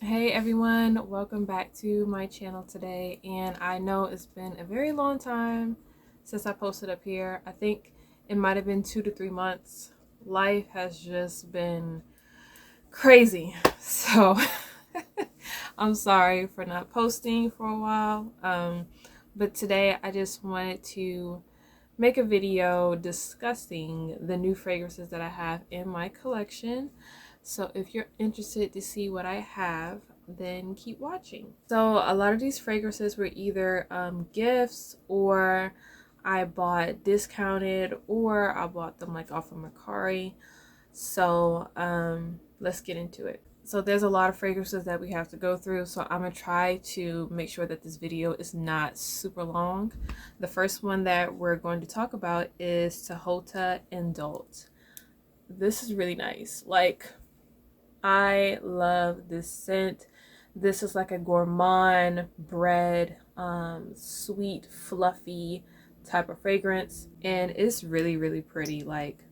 Hey everyone, welcome back to my channel today. And I know it's been a very long time since I posted up here. I think it might have been 2 to 3 months. Life has just been crazy. So I'm sorry for not posting for a while. But today I just wanted to make a video discussing the new fragrances that I have in my collection. So if you're interested to see what I have, then keep watching. So a lot of these fragrances were either gifts, or I bought discounted, or I bought them like off of Mercari. So let's get into it. So there's a lot of fragrances that we have to go through, so I'm gonna try to make sure that this video is not super long. The first one that we're going to talk about is Tahota Indult. This is really nice. Like, I love this scent. This is like a gourmand bread, sweet, fluffy type of fragrance, and it's really pretty. Like,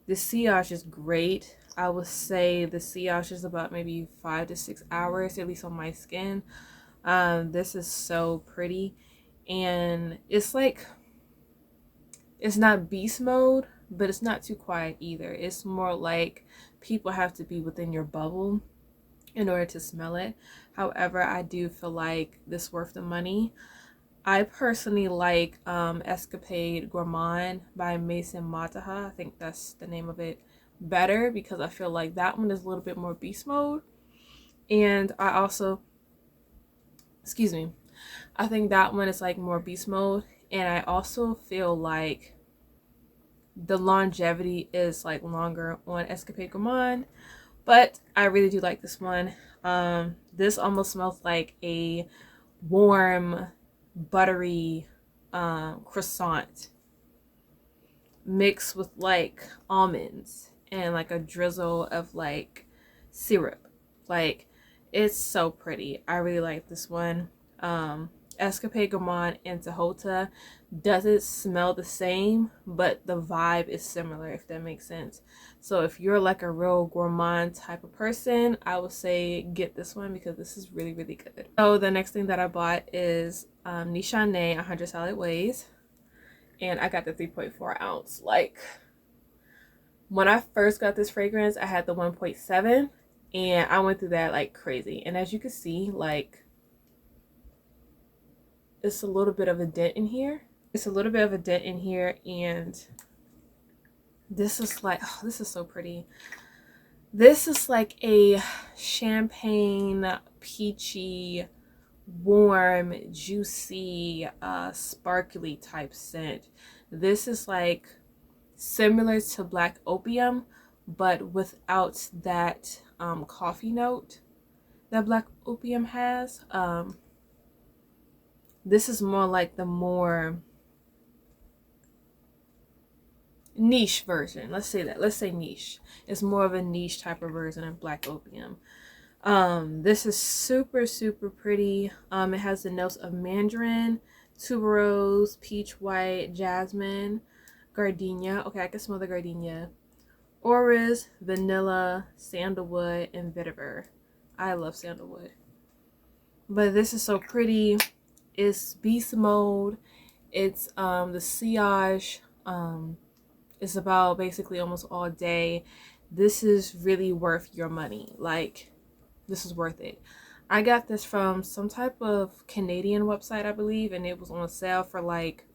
the sillage is great. I would say the sillage is about maybe 5 to 6 hours, at least on my skin. This is so pretty, and it's like, it's not beast mode, but it's not too quiet either. It's more like people have to be within your bubble in order to smell it. However, I do feel like this is worth the money. I personally like Escapade Gourmand by Mason Mataha. I think that's the name of it, better, because I feel like that one is a little bit more beast mode. And I also, excuse me, I think that one is like more beast mode. And I also feel like the longevity is like longer on Escapade Gourmand. But I really do like this one. This almost smells like a warm, buttery croissant mixed with like almonds and like a drizzle of like syrup. Like, it's so pretty. I really like this one. Escapade Gourmand and Tahota doesn't smell the same, but the vibe is similar, if that makes sense. So if you're like a real gourmand type of person, I would say get this one, because this is really good. So the next thing that I bought is Nishane 100 Solid Ways, and I got the 3.4 ounce. Like, when I first got this fragrance, I had the 1.7, and I went through that like crazy. And as you can see, like, it's a little bit of a dent in here. And this is like, oh, this is so pretty. This is like a champagne, peachy, warm, juicy, sparkly type scent. This is like similar to Black Opium, but without that coffee note that Black Opium has. This is more like the more niche version. Let's say that. Let's say niche. It's more of a niche type of version of Black Opium. This is super pretty. It has the notes of mandarin, tuberose, peach white, jasmine, gardenia. Okay, I can smell the gardenia. Orris, vanilla, sandalwood, and vetiver. I love sandalwood. But this is so pretty. It's beast mode. It's the sillage is about basically almost all day. This is really worth your money. Like, this is worth it. I got this from some type of Canadian website, I believe, and it was on sale for like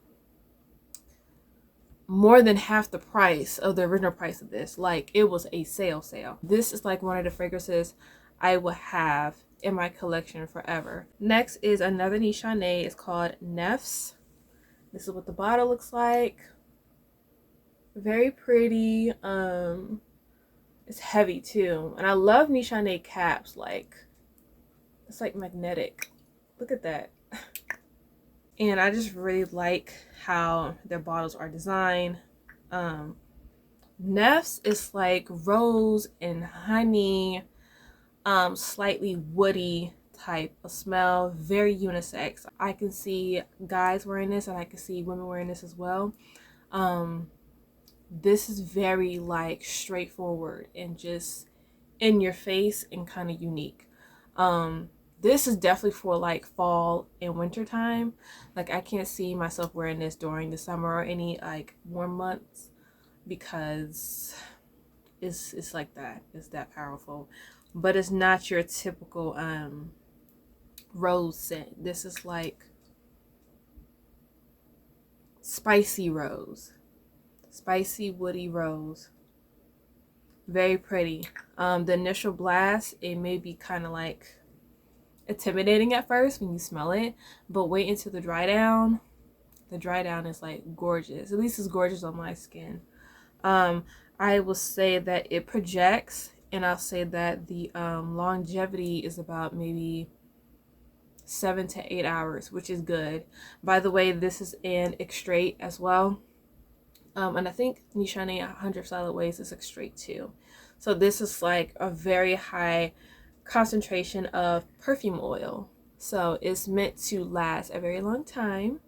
more than half the price of the original price of this. Like, it was a sale. This is like one of the fragrances I will have in my collection forever. Next is another Nishane. It's called Neffs. This is what the bottle looks like. Very pretty. It's heavy too, and I love Nishane caps. Like, it's like magnetic. Look at that. And I just really like how their bottles are designed. Neffs is like rose and honey, slightly woody type of smell, very unisex. I can see guys wearing this, and I can see women wearing this as well. This is very like straightforward and just in your face and kind of unique. This is definitely for like fall and winter time. Like I can't see myself wearing this during the summer or any like warm months because it's like that. It's that powerful. But it's not your typical rose scent. This is like spicy rose. Spicy woody rose. Very pretty. The initial blast, it may be kind of like intimidating at first when you smell it, but wait until the dry down. The dry down is like gorgeous. At least it's gorgeous on my skin. I will say that it projects, and I'll say that the longevity is about maybe 7 to 8 hours, which is good. By the way, this is an extrait as well. And I think Nishane 100 Solid Ways is extrait too. So this is like a very high concentration of perfume oil. So it's meant to last a very long time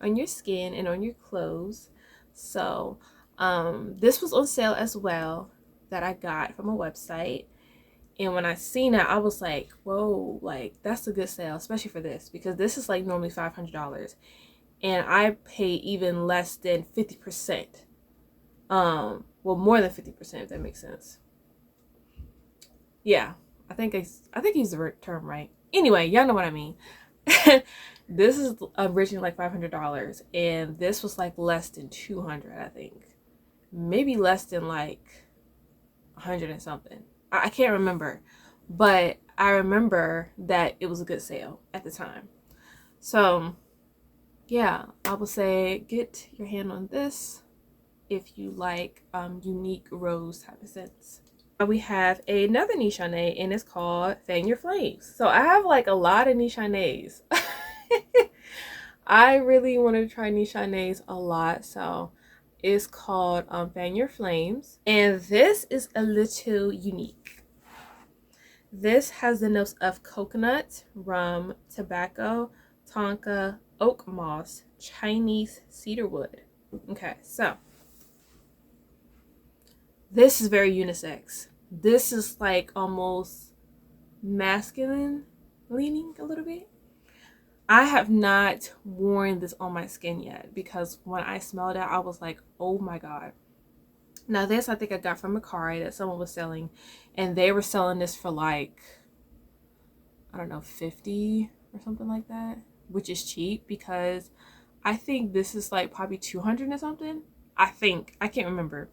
on your skin and on your clothes. So this was on sale as well that I got from a website. And when I seen it, I was like, whoa, like that's a good sale, especially for this, because this is like normally $500. And I pay even less than 50%. Well, more than 50%, if that makes sense. Yeah, I think I used the term right. Anyway, y'all know what I mean. This is originally like $500, and this was like less than 200, I think. Maybe less than like 100 and something. I can't remember, but I remember that it was a good sale at the time. So yeah, I would say get your hand on this if you like unique rose type of scents. We have another Nishane, and it's called Fan Your Flames. So I have like a lot of Nishanes. I really want to try Nishanes a lot, so it's called Fan Your Flames, and this is a little unique. This has the notes of coconut, rum, tobacco, tonka, oak moss, Chinese cedarwood. Okay, so this is very unisex. This is like almost masculine leaning a little bit. I have not worn this on my skin yet because when I smelled it, I was like, oh my god. Now this I think I got from Macari that someone was selling, and they were selling this for like, I don't know, 50 or something like that, which is cheap because I think this is like probably 200 or something. I think, I can't remember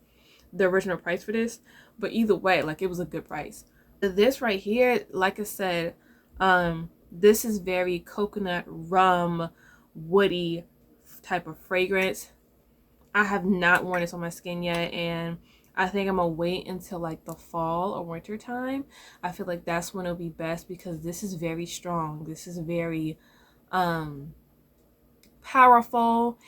the original price for this, but either way, like it was a good price. This right here, like I said, this is very coconut, rum, woody type of fragrance. I have not worn this on my skin yet, and I think I'm gonna wait until like the fall or winter time. I feel like that's when it'll be best because this is very strong. This is very powerful,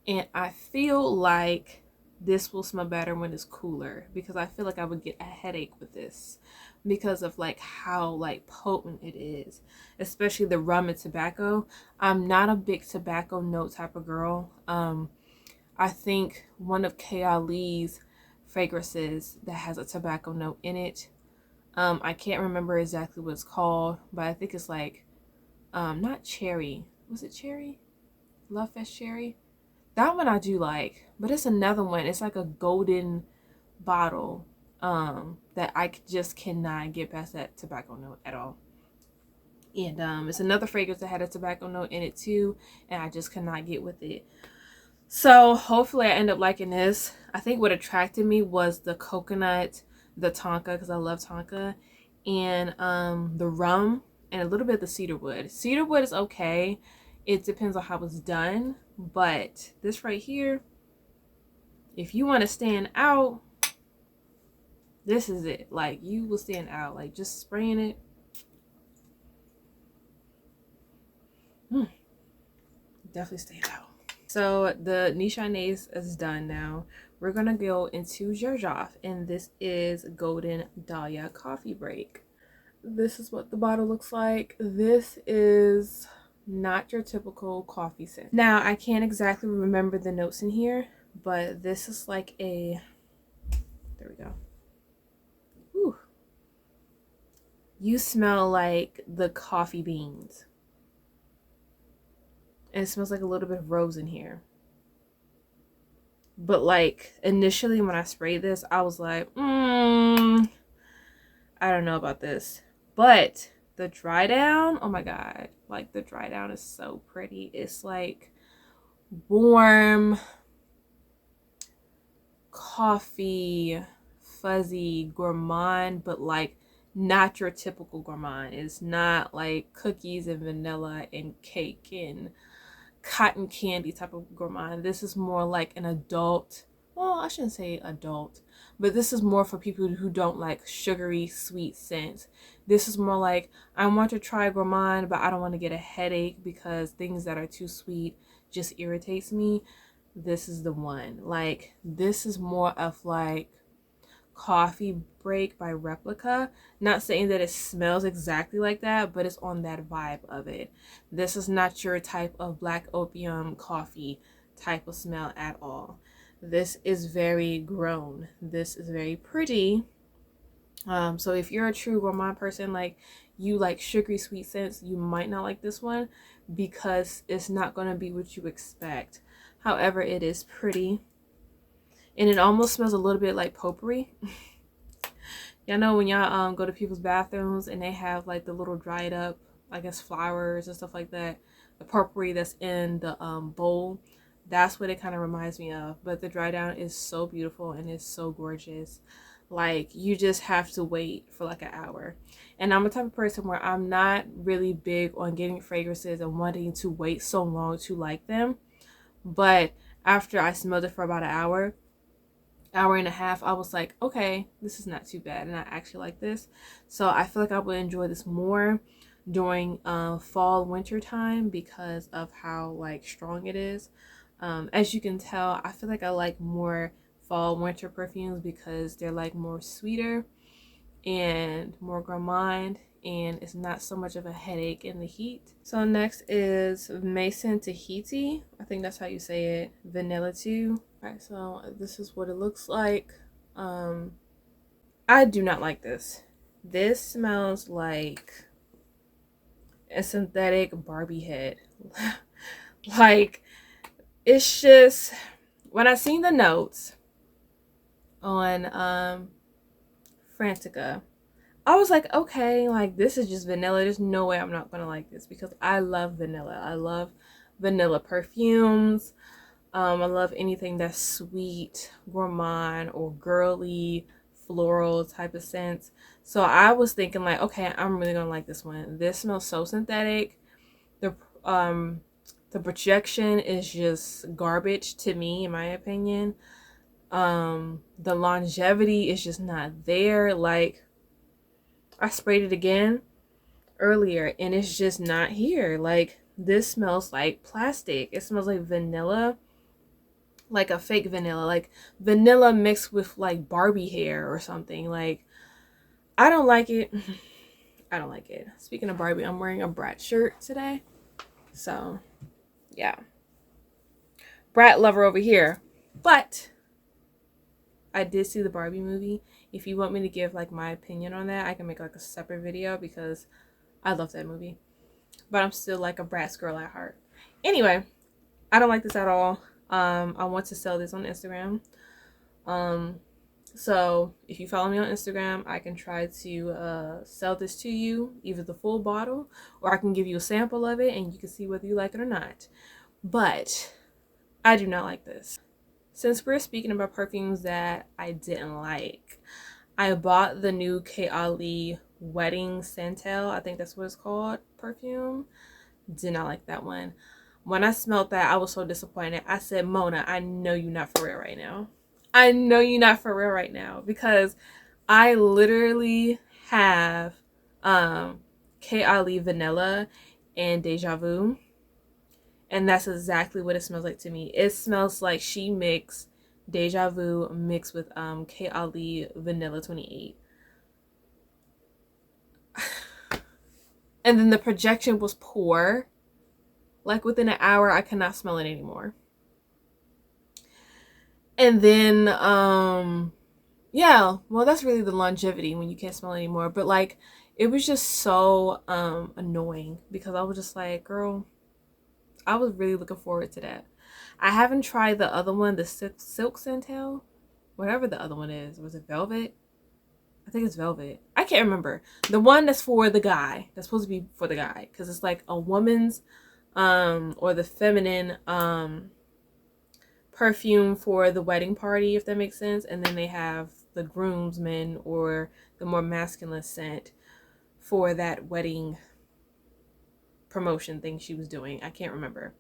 and I feel like this will smell better when it's cooler because I feel like I would get a headache with this because of like how like potent it is, especially the rum and tobacco. I'm not a big tobacco note type of girl. I think one of K. Ali's fragrances that has a tobacco note in it, I can't remember exactly what it's called, but I think it's like not cherry. Was it cherry? Love Fest cherry? That one I do like, but it's another one. It's like a golden bottle that I just cannot get past that tobacco note at all. And it's another fragrance that had a tobacco note in it too, and I just cannot get with it. So hopefully I end up liking this. I think what attracted me was the coconut, the tonka, because I love tonka, and the rum, and a little bit of the cedarwood. Cedarwood is okay. It depends on how it's done, but this right here, if you want to stand out, this is it. Like, you will stand out. Like, just spraying it. Definitely stand out. So the Nishanes is done now. We're going to go into Jarjoff, and this is Golden Dahlia Coffee Break. This is what the bottle looks like. This is not your typical coffee scent. Now, I can't exactly remember the notes in here, but this is like a, there we go. Whew. you smell like the coffee beans. And it smells like a little bit of rose in here. But like initially when I sprayed this, I was like, I don't know about this. But the dry down, oh my god, like the dry down is so pretty. It's like warm coffee, fuzzy gourmand, but like not your typical gourmand. It's not like cookies and vanilla and cake and cotton candy type of gourmand. This is more like an adult, well, I shouldn't say adult, but this is more for people who don't like sugary sweet scents. This is more like, I want to try gourmand, but I don't want to get a headache because things that are too sweet just irritates me. This is the one. Like, this is more of like Coffee Break by Replica. Not saying that it smells exactly like that, but it's on that vibe of it. This is not your type of black opium coffee type of smell at all. This is very grown. This is very pretty. So if you're a true gourmand person, like you like sugary sweet scents, you might not like this one because it's not going to be what you expect. However, it is pretty. And it almost smells a little bit like potpourri. Y'all know when y'all go to people's bathrooms and they have like the little dried up, I guess, flowers and stuff like that. The potpourri that's in the bowl. That's what it kind of reminds me of. But the dry down is so beautiful and it's so gorgeous. Like, you just have to wait for like an hour. And I'm a type of person where I'm not really big on getting fragrances and wanting to wait so long to like them. But after I smelled it for about an hour and a half, I was like, okay, this is not too bad, and I actually like this. So I feel like I would enjoy this more during fall winter time because of how like strong it is. As you can tell, I feel like I like more fall winter perfumes because they're like more sweeter and more gourmand, and it's not so much of a headache in the heat. So next is Mason Tahiti. I think that's how you say it. Vanilla 2. Alright, so this is what it looks like. I do not like this. This smells like a synthetic Barbie head. Like, it's just, when I seen the notes on Frantica, I was like, okay, like this is just vanilla. There's no way I'm not gonna like this because I love vanilla. I love vanilla perfumes. I love anything that's sweet, gourmand, or girly, floral type of scents. So I was thinking like, okay, I'm really gonna like this one. This smells so synthetic. The projection is just garbage to me, in my opinion. The longevity is just not there. Like, I sprayed it again earlier and it's just not here. Like, this smells like plastic. It smells like vanilla, like a fake vanilla, like vanilla mixed with like Barbie hair or something. Like, I don't like it. I don't like it. Speaking of Barbie, I'm wearing a Brat shirt today. So, yeah. Brat lover over here. But I did see the Barbie movie. If you want me to give like my opinion on that, I can make like a separate video because I love that movie. But I'm still like a Bratz girl at heart. Anyway, I don't like this at all. I want to sell this on Instagram. So if you follow me on Instagram, I can try to sell this to you, either the full bottle, or I can give you a sample of it and you can see whether you like it or not. But I do not like this. Since we're speaking about perfumes that I didn't like, I bought the new K. Ali Wedding Santal, I think that's what it's called, perfume. Did not like that one. When I smelled that, I was so disappointed. I said, Mona, I know you're not for real right now. I know you're not for real right now because I literally have K. Ali Vanilla and Deja Vu. And that's exactly what it smells like to me. It smells like she mixed Deja Vu mixed with K. Ali Vanilla 28. And then the projection was poor. Like within an hour, I cannot smell it anymore. And then, yeah, well, that's really the longevity when you can't smell it anymore. But like, it was just so annoying because I was just like, girl, I was really looking forward to that. I haven't tried the other one, the silk Santel, whatever the other one is. Was it velvet? I think it's velvet. I can't remember. The one that's for the guy. That's supposed to be for the guy because it's like a woman's or the feminine perfume for the wedding party, if that makes sense. And then they have the groomsmen or the more masculine scent for that wedding promotion thing she was doing. I can't remember.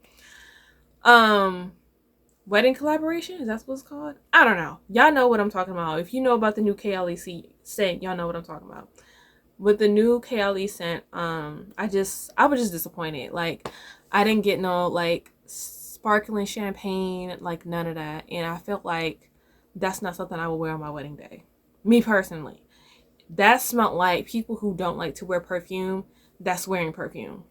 Wedding collaboration, is that what it's called? I don't know. Y'all know what I'm talking about. If you know about the new KLE scent, y'all know what I'm talking about. With the new KLE scent, I was just disappointed. Like, I didn't get no like sparkling champagne, like none of that. And I felt like that's not something I would wear on my wedding day. Me personally. That smelled like people who don't like to wear perfume, that's wearing perfume.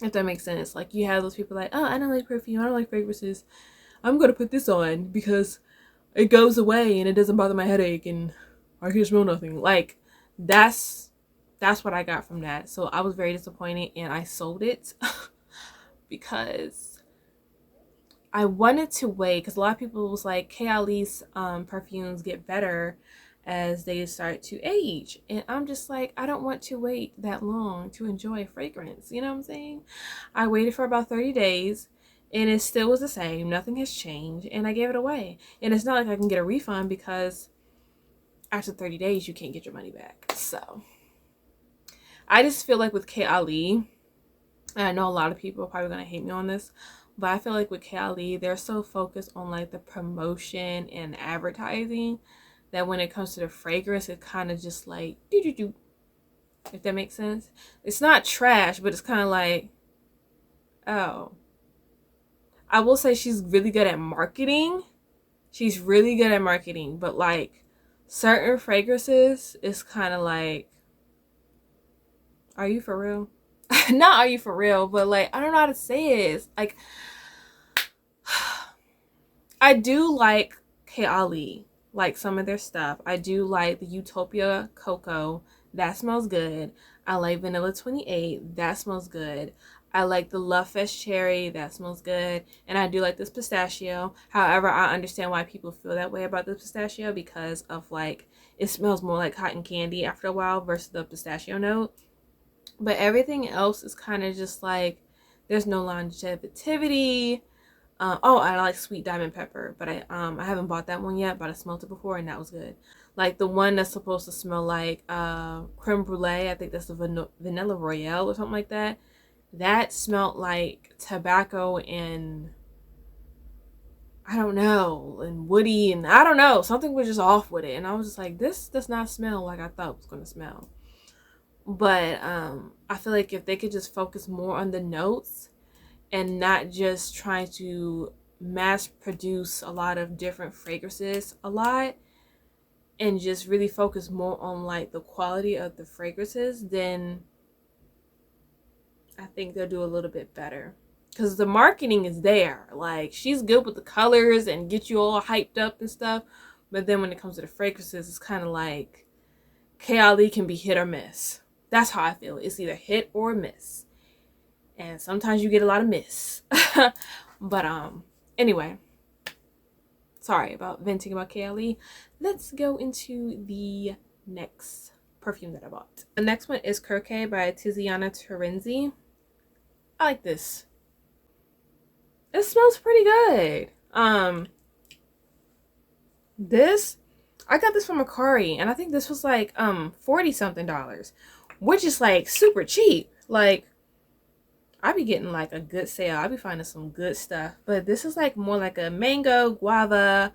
If that makes sense. Like, you have those people like, oh, I don't like perfume, I don't like fragrances. I'm going to put this on because it goes away and it doesn't bother my headache and I can smell nothing. Like, that's what I got from that. So I was very disappointed and I sold it because I wanted to wait, because a lot of people was like, KLE's perfumes get better as they start to age. And I'm just like, I don't want to wait that long to enjoy a fragrance. You know what I'm saying? I waited for about 30 days. And it still was the same. Nothing has changed. And I gave it away. And it's not like I can get a refund because after 30 days, you can't get your money back. So I just feel like with KLE, and I know a lot of people are probably going to hate me on this, but I feel like with KLE, they're so focused on like the promotion and advertising that when it comes to the fragrance, it kind of just like, doo-doo-doo, if that makes sense. It's not trash, but it's kind of like, oh. I will say she's really good at marketing. She's really good at marketing. But like certain fragrances, it's kind of like, are you for real? Not are you for real, but like, I don't know how to say it. It's like, I do like KLE, like some of their stuff. I do like the Utopia Cocoa. That smells good. I like Vanilla 28. That smells good. I like the Love Fest Cherry. That smells good. And I do like this pistachio. However, I understand why people feel that way about the pistachio because of like, it smells more like cotton candy after a while versus the pistachio note. But everything else is kind of just like, there's no longevity. Oh, I like Sweet Diamond Pepper, but I haven't bought that one yet, but I smelled it before and that was good. Like the one that's supposed to smell like creme brulee, I think that's the Vanilla Royale or something like that. That smelled like tobacco and I don't know, and woody, and I don't know, something was just off with it. And I was just like, this does not smell like I thought it was going to smell. But I feel like if they could just focus more on the notes and not just trying to mass produce a lot of different fragrances a lot, and just really focus more on like the quality of the fragrances, then I think they'll do a little bit better. Because the marketing is there. Like, she's good with the colors and get you all hyped up and stuff. But then when it comes to the fragrances, it's kind of like KLE can be hit or miss. That's how I feel. It's either hit or miss. And sometimes you get a lot of miss. But anyway. Sorry about venting about KLE. Let's go into the next perfume that I bought. The next one is Croque by Tiziana Terenzi. I like this. It smells pretty good. This, I got this from Macari, and I think this was like $40 something, which is like super cheap. Like, I be getting like a good sale. I be finding some good stuff. But this is like more like a mango, guava,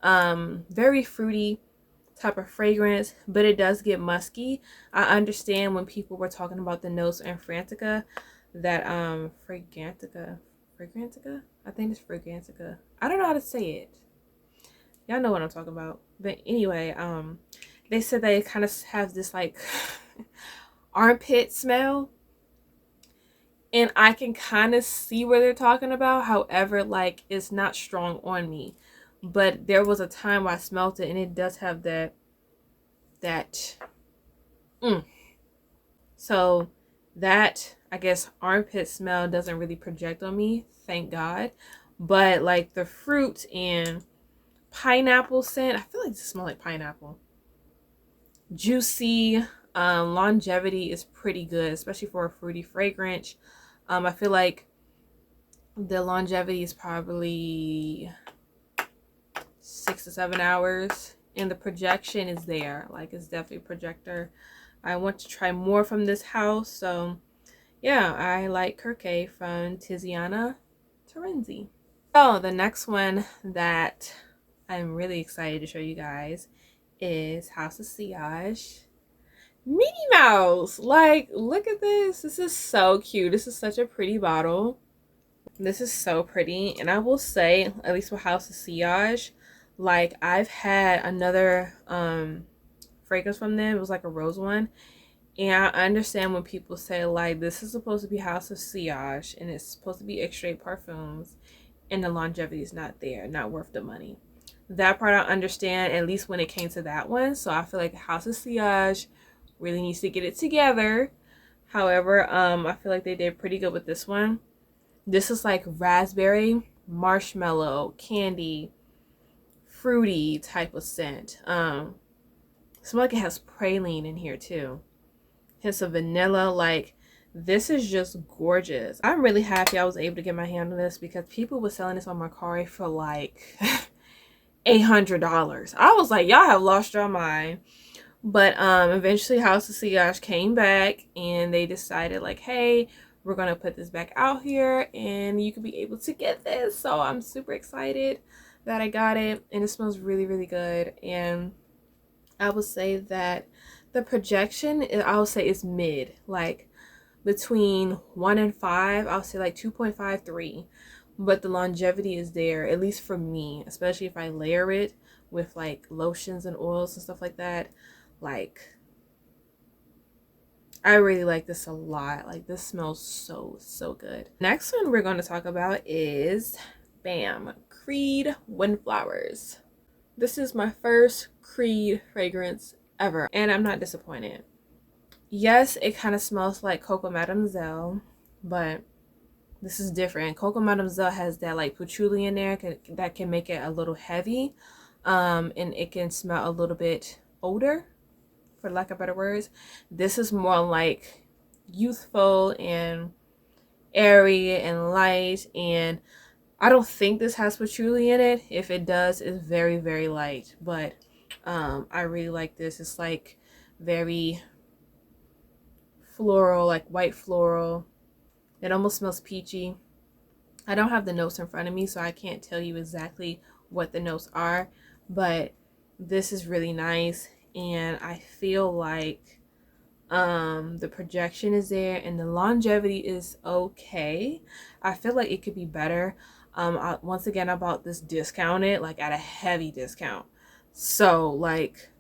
very fruity type of fragrance, but it does get musky. I understand when people were talking about the notes in Fragrantica that Fragrantica, I think it's Fragrantica. I don't know how to say it. Y'all know what I'm talking about. But anyway, they said they kind of have this like armpit smell. And I can kind of see where they're talking about. However, like, it's not strong on me. But there was a time where I smelled it and it does have that So that, I guess, armpit smell doesn't really project on me, thank God. But like the fruit and pineapple scent, I feel like it smells like pineapple. Juicy, longevity is pretty good, especially for a fruity fragrance. I feel like the longevity is probably 6 to 7 hours, and the projection is there. Like, it's definitely a projector. I want to try more from this house, so yeah, I like Croque from Tiziana Terenzi. So the next one that I'm really excited to show you guys is House of Sillage. Minnie Mouse! Like, look at this. This is so cute. This is such a pretty bottle. This is so pretty. And I will say, at least with House of Sillage, like, I've had another fragrance from them. It was like a rose one. And I understand when people say, like, this is supposed to be House of Sillage and it's supposed to be extrait parfums, and the longevity is not there, not worth the money. That part I understand, at least when it came to that one. So I feel like House of Sillage really needs to get it together. However, I feel like they did pretty good with this one. This is like raspberry, marshmallow, candy, fruity type of scent. Smells like it has praline in here too. Hints of vanilla. Like, this is just gorgeous. I'm really happy I was able to get my hand on this because people were selling this on Mercari for like $800. I was like, y'all have lost your mind. But eventually House of Sillage came back and they decided, like, hey, we're gonna put this back out here and you can be able to get this. So I'm super excited that I got it, and it smells really, really good. And I would say that the projection, I would say, is mid, like between 1 and 5. I'll say like 2.53, but the longevity is there, at least for me, especially if I layer it with like lotions and oils and stuff like that. Like, I really like this a lot. Like, this smells so good. Next one we're going to talk about is bam, Creed Windflowers. This is my first Creed fragrance ever, and I'm not disappointed. Yes, it kind of smells like Coco Mademoiselle, but this is different. Coco Mademoiselle has that like patchouli in there that can make it a little heavy, and it can smell a little bit older, for lack of better words. This is more like youthful and airy and light, and I don't think this has patchouli in it. If it does, it's very, very light. But I really like this. It's like very floral, like white floral. It almost smells peachy. I don't have the notes in front of me, so I can't tell you exactly what the notes are. But this is really nice, and I feel like the projection is there and the longevity is okay. I feel like it could be better. Once again, I bought this discounted, like at a heavy discount, so like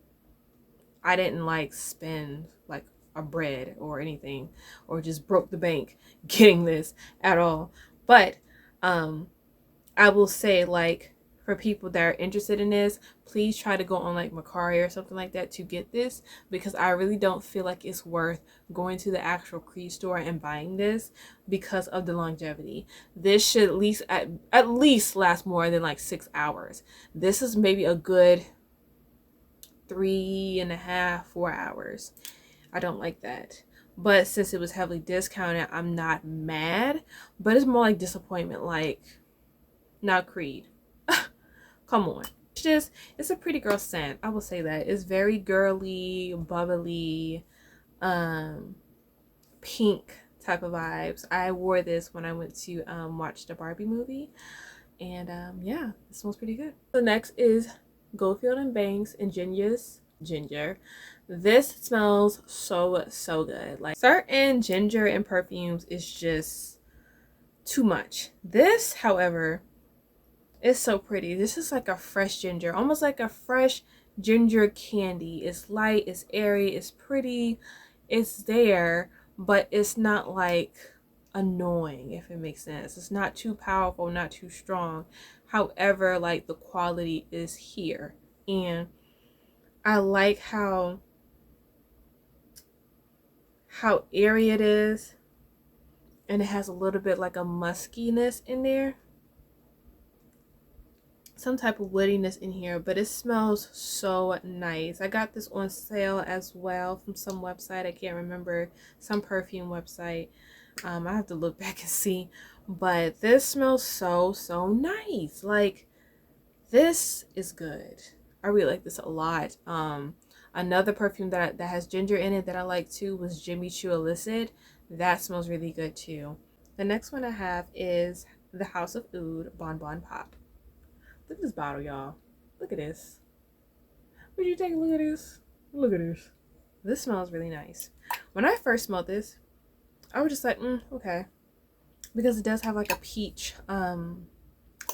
I didn't like spend like a bread or anything, or just broke the bank getting this at all. But I will say, like, for people that are interested in this, please try to go on like Mercari or something like that to get this, because I really don't feel like it's worth going to the actual Creed store and buying this because of the longevity. This should at least last more than like 6 hours. This is maybe a good 3.5, 4 hours. I don't like that. But since it was heavily discounted, I'm not mad, but it's more like disappointment. Like, not Creed. Come on. It's a pretty girl scent. I will say that. It's very girly, bubbly, pink type of vibes. I wore this when I went to watch the Barbie movie, and yeah, it smells pretty good. So next is Goldfield and Banks Ingenious Ginger. This smells so good. Like, certain ginger and perfumes is just too much. This, however, is so pretty. This is like a fresh ginger, almost like a fresh ginger candy. It's light, it's airy, it's pretty, it's there, but it's not like annoying, if it makes sense. It's not too powerful, not too strong. However, like, the quality is here, and I like how airy it is, and it has a little bit like a muskiness in there, some type of woodiness in here, but it smells so nice. I got this on sale as well from some website. I can't remember, some perfume website. I have to look back and see, but this smells so nice. Like, this is good. I really like this a lot. Another perfume that has ginger in it that I like too was Jimmy Choo Illicit. That smells really good too. The next one I have is the House of Oud Bon Bon Pop. Look at this bottle, y'all. Look at this. Would you take a look at this? Look at this. This smells really nice. When I first smelled this, I was just like, okay. Because it does have like a peach,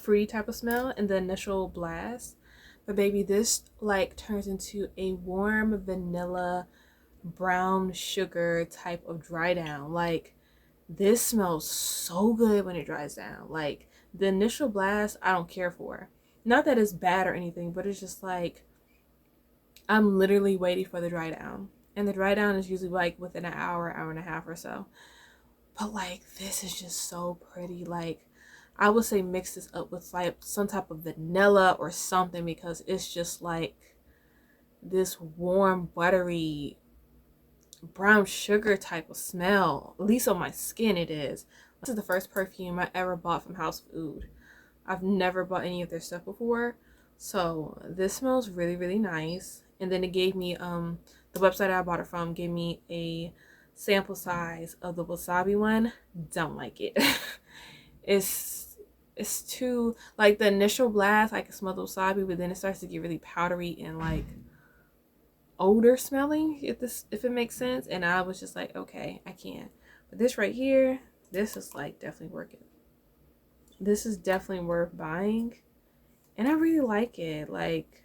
fruity type of in the initial blast. But baby, this like turns into a warm vanilla brown sugar type of dry down. Like, this smells so good when it dries down. Like, the initial blast I don't care for. Not that it's bad or anything, but it's just like I'm literally waiting for the dry down, and the dry down is usually like within an hour and a half or so. But like, this is just so pretty. Like, I would say mix this up with like some type of vanilla or something, because it's just like this warm buttery brown sugar type of smell. At least on my skin it is. This is the first perfume I ever bought from House of Oud. I've never bought any of their stuff before, so this smells really nice. And then it gave me the website I bought it from gave me a sample size of the wasabi one. Don't like it. it's too, like, the initial blast I can smell the wasabi, but then it starts to get really powdery and like odor smelling, if it makes sense. And I was just like, okay, I can't. But this right here, this is like definitely working. This is definitely worth buying, and I really like it. Like,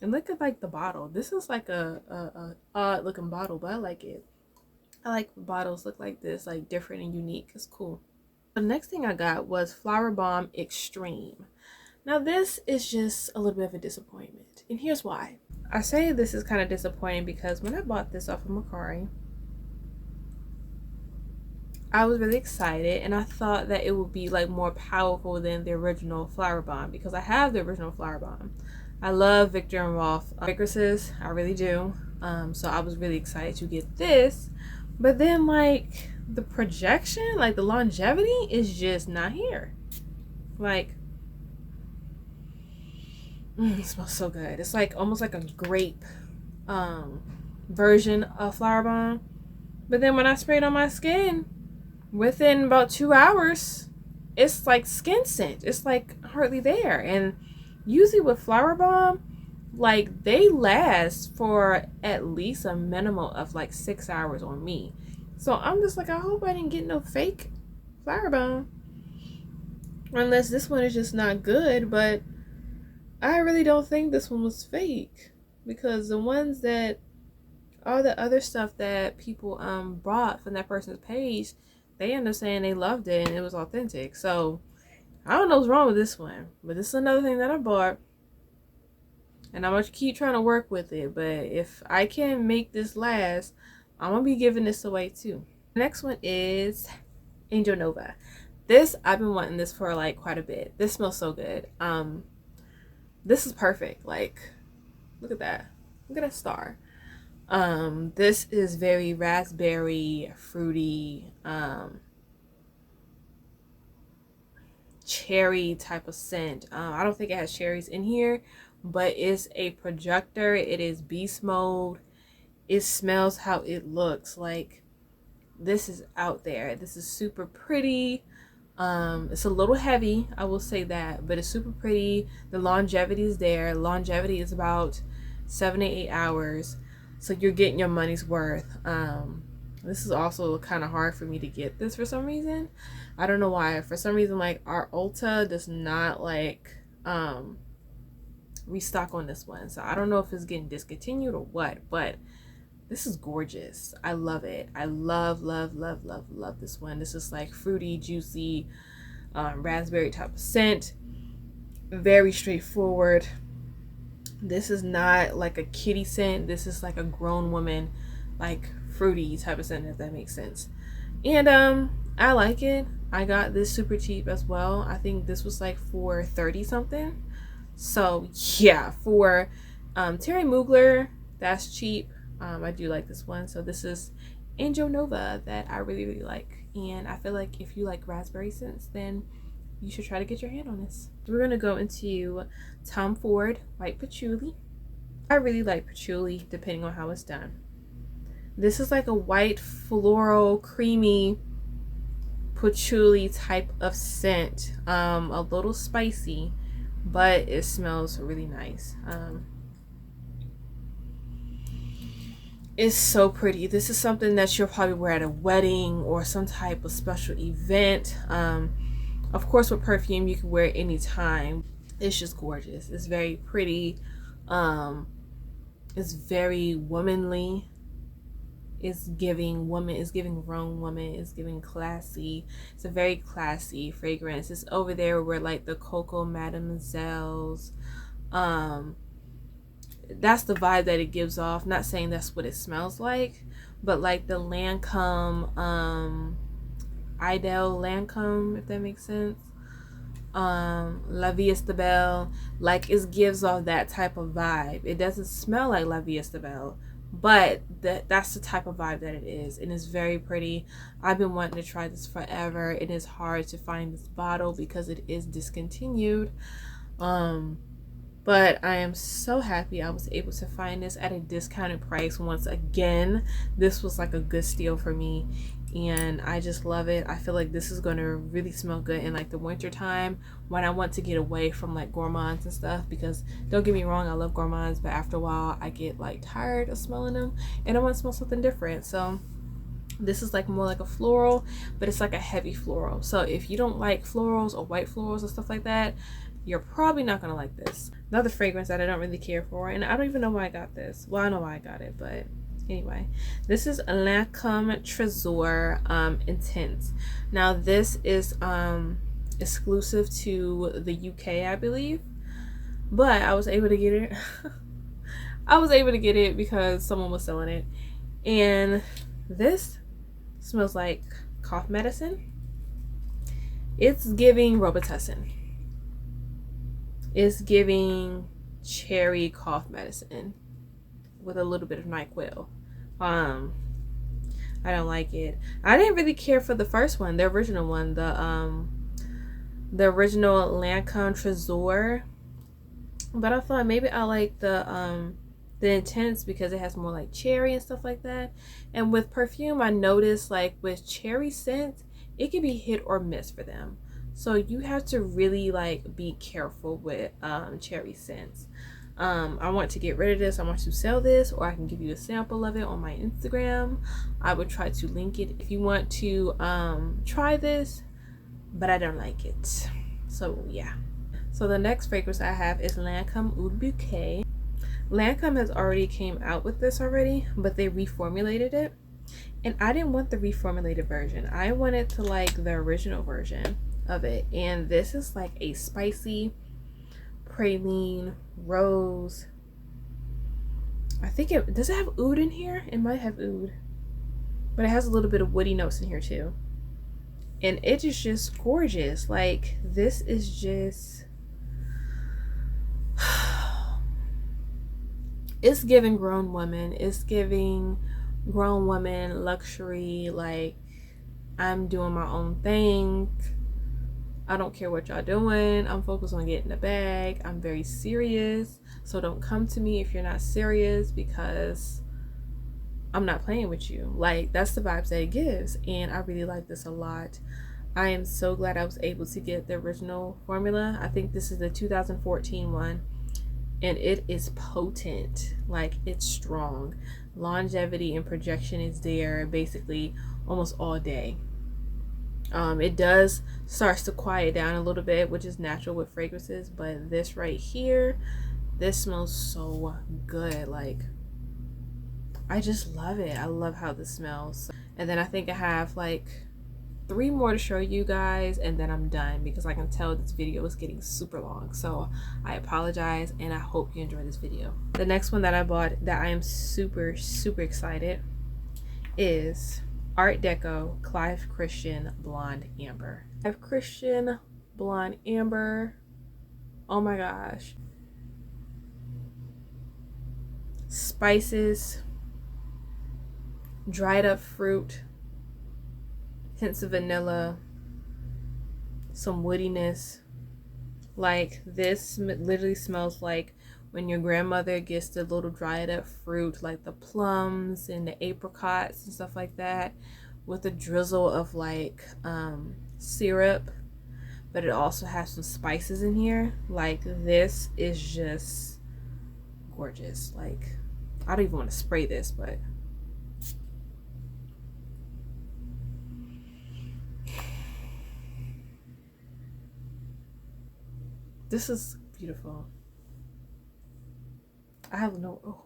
and look at like the bottle. This is like a odd looking bottle, but I like it. I like bottles look like this, like different and unique. It's cool. The next thing I got was Flower Bomb Extreme. Now this is just a little bit of a disappointment, and here's why. I say this is kind of disappointing because when I bought this off of Mercari, I was really excited, and I thought that it would be like more powerful than the original Flower Bomb, because I have the original Flower Bomb. I love Viktor and Rolf fragrances, I really do. So I was really excited to get this, but then like the projection, like the longevity is just not here. Like, it smells so good. It's like almost like a grape version of Flower Bomb, but then when I spray it on my skin, within about 2 hours, it's like skin scent. It's like hardly there. And usually with Flower Bomb, like, they last for at least a minimum of like 6 hours on me. So I'm just like, I hope I didn't get no fake Flower Bomb, unless this one is just not good. But I really don't think this one was fake, because the ones that, all the other stuff that people bought from that person's page, they end up saying they loved it and it was authentic. So I don't know what's wrong with this one, but this is another thing that I bought, and I'm gonna keep trying to work with it. But if I can make this last, I'm gonna be giving this away too. The next one is Angel Nova. This, I've been wanting this for like quite a bit. This smells so good. This is perfect. Like, look at that. Look at that star. This is very raspberry, fruity, cherry type of scent. I don't think it has cherries in here, but it's a projector. It is beast mode. It smells how it looks. Like, this is out there. This is super pretty. It's a little heavy, I will say that, but it's super pretty. The longevity is there. Longevity is about 7 to 8 hours. So you're getting your money's worth. This is also kind of hard for me to get this for some reason. I don't know why. For some reason, like, our Ulta does not like restock on this one. So I don't know if it's getting discontinued or what, but this is gorgeous. I love it. I love this one. This is like fruity, juicy, raspberry type of scent. Very straightforward. This is not like a kitty scent. This is like a grown woman, like fruity type of scent, if that makes sense. And I like it. I got this super cheap as well. I think this was like for 30 something. So yeah, for Terry Mugler, that's cheap. I do like this one. So this is Angel Nova that I really like, and I feel like if you like raspberry scents, then you should try to get your hand on this. We're gonna go into Tom Ford White Patchouli. I really like patchouli depending on how it's done. This is like a white floral creamy patchouli type of scent, a little spicy, but it smells really nice. It's so pretty. This is something that you'll probably wear at a wedding or some type of special event. Of course, with perfume, you can wear it anytime. It's just gorgeous. It's very pretty. It's very womanly. It's giving woman. It's giving grown woman. It's giving classy. It's a very classy fragrance. It's over there where like the Coco Mademoiselles. That's the vibe that it gives off. Not saying that's what it smells like, but like the Lancome, Idel Lancome, if that makes sense. La Vie est Belle, like it gives off that type of vibe. It doesn't smell like La Vie est Belle, but that's the type of vibe that it is, and it's very pretty. I've been wanting to try this forever. It is hard to find this bottle because it is discontinued. But I am so happy I was able to find this at a discounted price once again. This was like a good steal for me, and I just love it. I feel like this is going to really smell good in like the winter time when I want to get away from like gourmands and stuff, because don't get me wrong, I love gourmands, but after a while I get like tired of smelling them and I want to smell something different. So this is like more like a floral, but it's like a heavy floral. So if you don't like florals or white florals and stuff like that, you're probably not gonna like this. Another fragrance that I don't really care for, and I don't even know why I got this. Well, I know why I got it, but anyway, this is Lancome Tresor Intense. Now this is exclusive to the UK, I believe, but I was able to get it. I was able to get it because someone was selling it, and this smells like cough medicine. It's giving Robitussin. It's giving cherry cough medicine with a little bit of NyQuil. I don't like it. I didn't really care for the first one, the original one, the original Lancome Tresor, but I thought maybe I like the Intense because it has more like cherry and stuff like that. And with perfume, I noticed like with cherry scents, it can be hit or miss for them. So you have to really like be careful with cherry scents. I want to get rid of this. I want to sell this, or I can give you a sample of it on my Instagram. I would try to link it if you want to try this, but I don't like it. So yeah. So the next fragrance I have is Lancome Oud Bouquet. Lancome has already came out with this already, but they reformulated it, and I didn't want the reformulated version. I wanted to like the original version of it, and this is like a spicy praline rose. I think it does it have oud in here. It might have oud, but it has a little bit of woody notes in here too, and it is just gorgeous. Like this is just it's giving grown woman. It's giving grown woman luxury. Like I'm doing my own thing. I don't care what y'all doing. I'm focused on getting the bag. I'm very serious. So don't come to me if you're not serious, because I'm not playing with you. Like that's the vibes that it gives. And I really like this a lot. I am so glad I was able to get the original formula. I think this is the 2014 one. And it is potent. Like it's strong. Longevity and projection is there basically almost all day. It does starts to quiet down a little bit, which is natural with fragrances, but this right here, this smells so good. Like I just love it. I love how this smells. And then I think I have like 3 more to show you guys, and then I'm done, because I can tell this video is getting super long. So I apologize, and I hope you enjoy this video. The next one that I bought that I am super excited is Art Deco Clive Christian Blonde Amber. Clive Christian Blonde Amber. Oh my gosh. Spices, dried up fruit, hints of vanilla, some woodiness. Like, this literally smells like when your grandmother gets the little dried up fruit, like the plums and the apricots and stuff like that, with a drizzle of like syrup, but it also has some spices in here. Like, this is just gorgeous. Like, I don't even want to spray this, but this is beautiful. I have no, oh,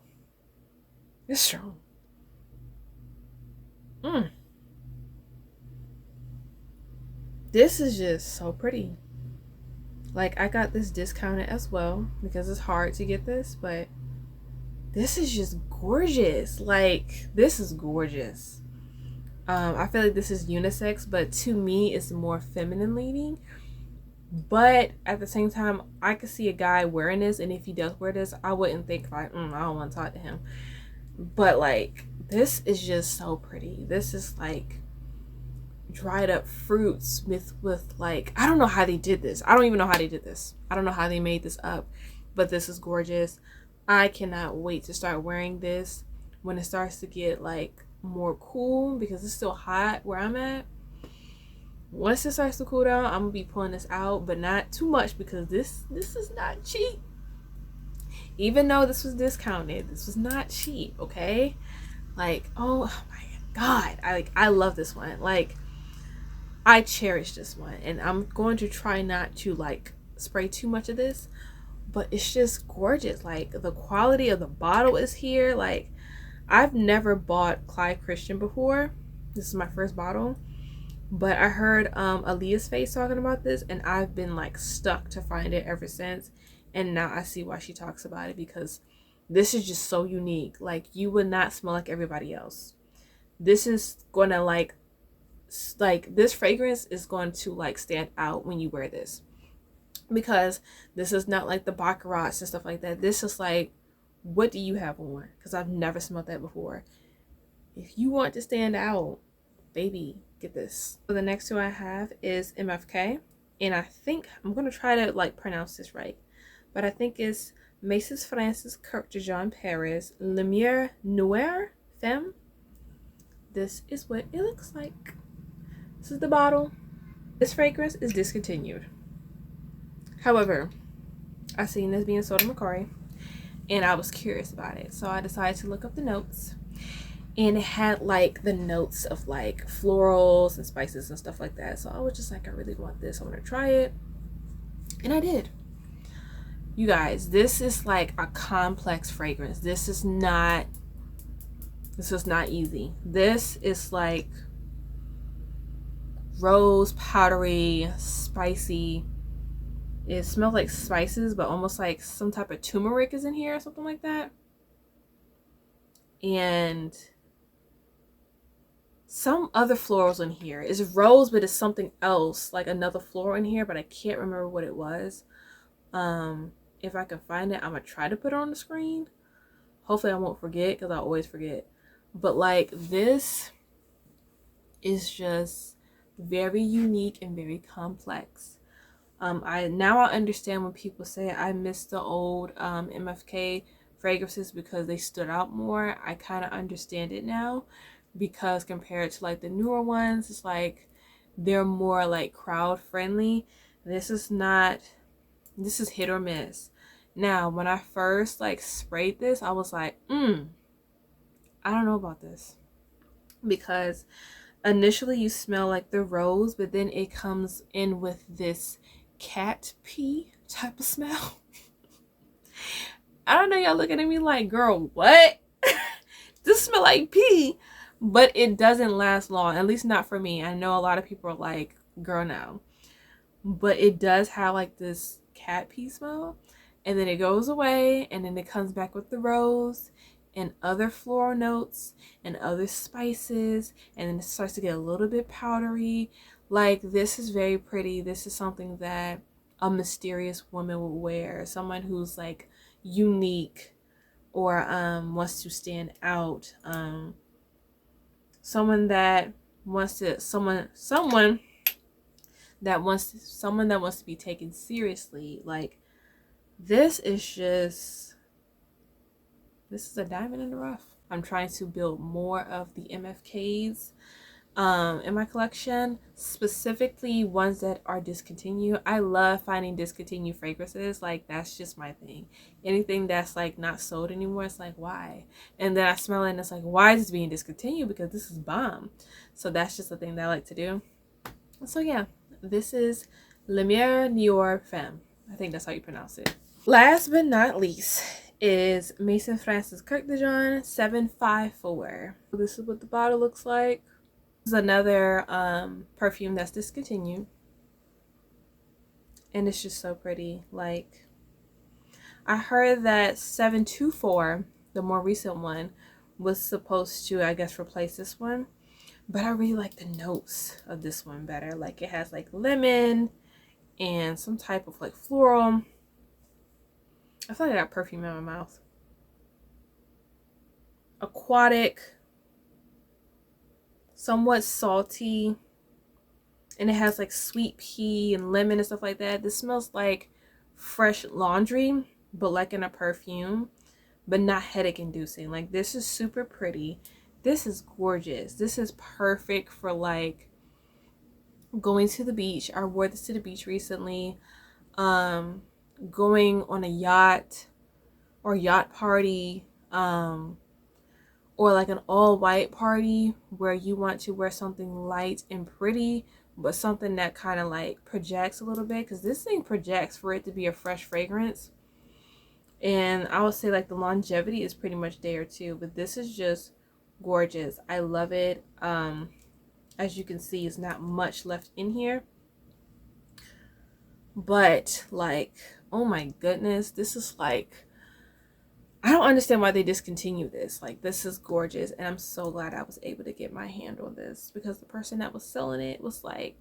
it's strong. This is just so pretty. Like, I got this discounted as well because it's hard to get this, but this is just gorgeous. Like, this is gorgeous. I feel like this is unisex, but to me it's more feminine leaning. But at the same time, I could see a guy wearing this, and if he does wear this, I wouldn't think like, I don't want to talk to him. But like, this is just so pretty. This is like dried up fruits with like, I don't know how they did this. I don't even know how they did this. I don't know how they made this up, but this is gorgeous. I cannot wait to start wearing this when it starts to get like more cool, because it's still hot where I'm at. Once it starts to cool down, I'm gonna be pulling this out, but not too much, because this is not cheap. Even though this was discounted, this was not cheap. Okay, like, oh my god, I love this one. Like, I cherish this one, and I'm going to try not to like spray too much of this, but it's just gorgeous. Like, the quality of the bottle is here. Like, I've never bought Clive Christian before. This is my first bottle. But I heard Aaliyah's Face talking about this, and I've been like stuck to find it ever since. And now I see why she talks about it, because this is just so unique. Like, you would not smell like everybody else. This is going to like this fragrance is going to like stand out when you wear this, because this is not like the baccarats and stuff like that. This is like, what do you have on? Because I've never smelled that before. If you want to stand out, baby, get this. So the next two I have is MFK, and I think I'm gonna try to like pronounce this right, but I think it's Mrs. Francis Kirk de Jean Paris Lumiere Noire Femme. This is what it looks like. This is the bottle. This fragrance is discontinued. However, I seen this being sold at Macari, and I was curious about it, so I decided to look up the notes. And it had like the notes of like florals and spices and stuff like that. So I was just like, I really want this. I want to try it. And I did. You guys, this is like a complex fragrance. This is not easy. This is like rose, powdery, spicy. It smells like spices, but almost like some type of turmeric is in here or something like that. And some other florals in here. It's rose, but it's something else, like another floral in here, but I can't remember what it was. If I can find it, I'm gonna try to put it on the screen. Hopefully I won't forget, because I always forget. But like, this is just very unique and very complex. I now understand when people say I miss the old MFK fragrances because they stood out more. I kind of understand it now, because compared to like the newer ones, it's like they're more like crowd friendly. This is not, this is hit or miss. Now, when I first like sprayed this, I was like, I don't know about this, because initially you smell like the rose, but then it comes in with this cat pee type of smell. I don't know, y'all looking at me like, girl, what? This smell like pee. But it doesn't last long, at least not for me. I know a lot of people are like, girl, no. But it does have like this cat pee smell, and then it goes away, and then it comes back with the rose, and other floral notes and other spices, and then it starts to get a little bit powdery. Like, this is very pretty. This is something that a mysterious woman would wear, someone who's like unique or wants to stand out, someone that wants to someone that wants to be taken seriously. Like, this is a diamond in the rough. I'm trying to build more of the MFKs in my collection, specifically ones that are discontinued. I love finding discontinued fragrances. Like, that's just my thing. Anything that's like not sold anymore, it's like, why? And then I smell it and it's like, why is this being discontinued? Because this is bomb. So that's just the thing that I like to do. So yeah, this is Lumiere Nior Femme. I think that's how you pronounce it. Last but not least is Maison Francis Kirk de Jean 754. This is what the bottle looks like. This is another perfume that's discontinued, and it's just so pretty. Like, I heard that 724, the more recent one, was supposed to, I guess, replace this one, but I really like the notes of this one better. Like, it has like lemon and some type of like floral. I feel like I got perfume in my mouth. Aquatic, somewhat salty, and it has like sweet pea and lemon and stuff like that. This smells like fresh laundry, but like in a perfume, but not headache inducing. Like, this is super pretty. This is gorgeous. This is perfect for like going to the beach. I wore this to the beach recently. Going on a yacht or yacht party, or like an all white party where you want to wear something light and pretty, but something that kind of like projects a little bit, because this thing projects for it to be a fresh fragrance. And I would say like the longevity is pretty much there too, but this is just gorgeous. I love it. As you can see, it's not much left in here, but like, oh my goodness, this is like, I don't understand why they discontinued this. Like, this is gorgeous, and I'm so glad I was able to get my hand on this, because the person that was selling it was like,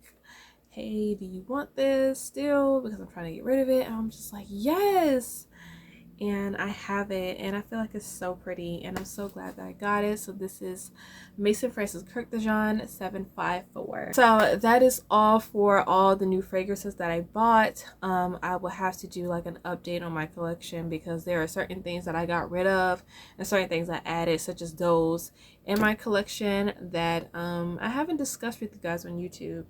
hey, do you want this still? Because I'm trying to get rid of it. And I'm just like, yes. And I have it, and I feel like it's so pretty, and I'm so glad that I got it. So this is Maison Francis Kirk de Jean 754. So that is all for all the new fragrances that I bought. I will have to do like an update on my collection, because there are certain things that I got rid of and certain things I added, such as those in my collection that I haven't discussed with you guys on YouTube.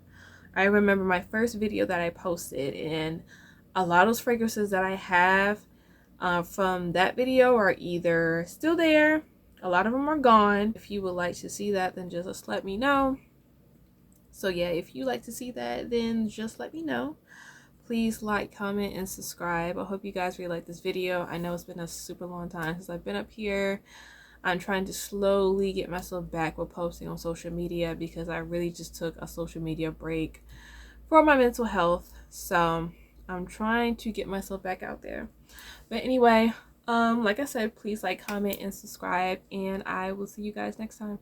I remember my first video that I posted, and a lot of those fragrances that I have from that video are either still there, a lot of them are gone. If you would like to see that, then just let me know. So yeah, if you like to see that, then just let me know. Please like, comment, and subscribe. I hope you guys really like this video. I know it's been a super long time since I've been up here. I'm trying to slowly get myself back with posting on social media, because I really just took a social media break for my mental health. So I'm trying to get myself back out there. But anyway, like I said, please like, comment, and subscribe, and I will see you guys next time.